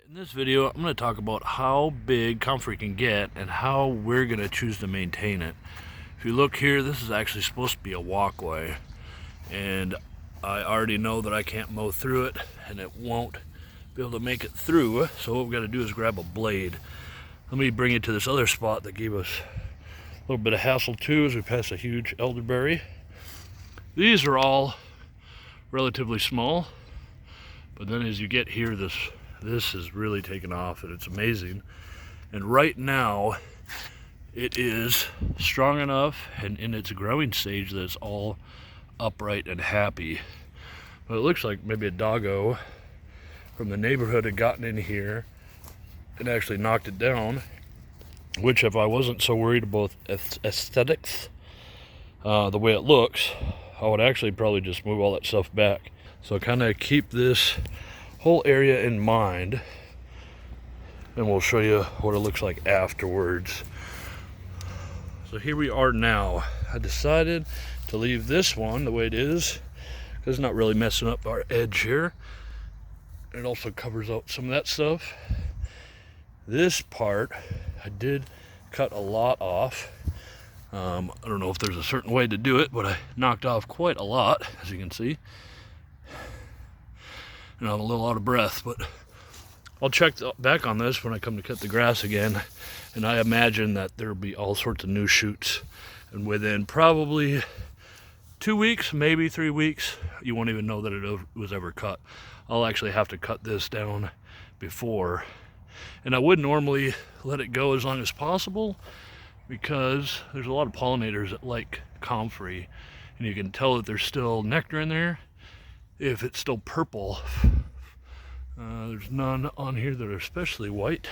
In this video, I'm going to talk about how big Comfrey can get and how we're going to choose to maintain it. If you look here, this is actually supposed to be a walkway, and I already know that I can't mow through it and it won't be able to make it through, so what we've got to do is grab a blade. Let me bring you to this other spot that gave us a little bit of hassle too as we pass a huge elderberry. These are all relatively small, but then as you get here, this is really taken off and it's amazing. And right now it is strong enough and in its growing stage that it's all upright and happy. But it looks like maybe a doggo from the neighborhood had gotten in here and actually knocked it down, which if I wasn't so worried about aesthetics, the way it looks, I would actually probably just move all that stuff back. So kind of keep this whole area in mind, and we'll show you what it looks like afterwards. So here we are now. I decided to leave this one the way it is because it's not really messing up our edge here. It also covers out some of that stuff. This part I did cut a lot off. I don't know if there's a certain way to do it, but I knocked off quite a lot, as you can see. And I'm a little out of breath, but I'll check back on this when I come to cut the grass again, and I imagine that there'll be all sorts of new shoots, and within probably 2 weeks, maybe 3 weeks, you won't even know that it was ever cut. I'll actually have to cut this down before, and I would normally let it go as long as possible because there's a lot of pollinators that like comfrey, and you can tell that there's still nectar in there if it's still purple. There's none on here that are especially white.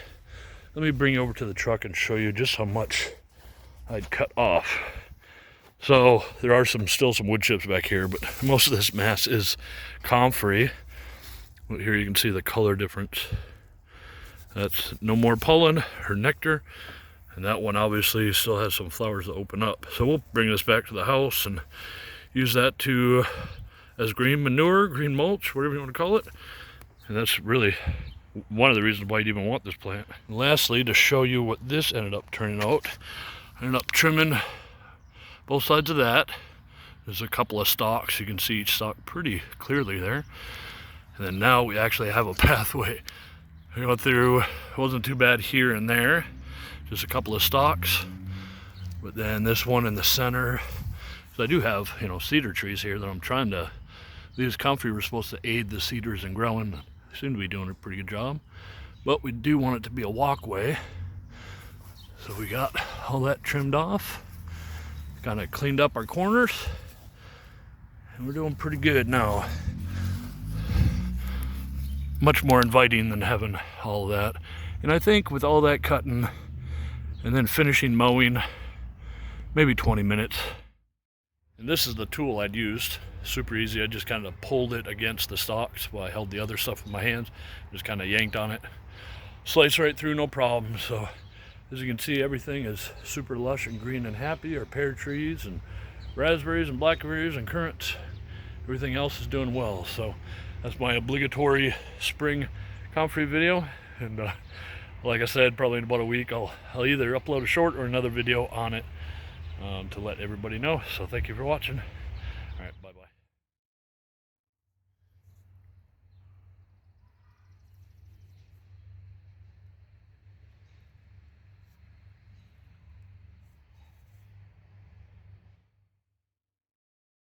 Let me bring you over to the truck and show you just how much I'd cut off. So there are still some wood chips back here, but most of this mass is comfrey. Here you can see the color difference. That's no more pollen or nectar, and that one obviously still has some flowers that open up. So we'll bring this back to the house and use that as green manure, green mulch, whatever you want to call it. And that's really one of the reasons why you'd even want this plant. And lastly, to show you what this ended up turning out, I ended up trimming both sides of that. There's a couple of stalks. You can see each stalk pretty clearly there. And then now we actually have a pathway. I went through, it wasn't too bad here and there, just a couple of stalks. But then this one in the center, so I do have, cedar trees here that I'm trying to, these comfrey were supposed to aid the cedars in growing. They seem to be doing a pretty good job, but we do want it to be a walkway. So we got all that trimmed off, kind of cleaned up our corners, and we're doing pretty good now. Much more inviting than having all that. And I think with all that cutting and then finishing mowing, maybe 20 minutes. And this is the tool I'd used. Super easy. I just kind of pulled it against the stalks while I held the other stuff with my hands. Just kind of yanked on it. Slice right through, no problem. So as you can see, everything is super lush and green and happy. Our pear trees and raspberries and blackberries and currants. Everything else is doing well. So that's my obligatory spring comfrey video. And like I said, probably in about a week, I'll either upload a short or another video on it to let everybody know. So thank you for watching.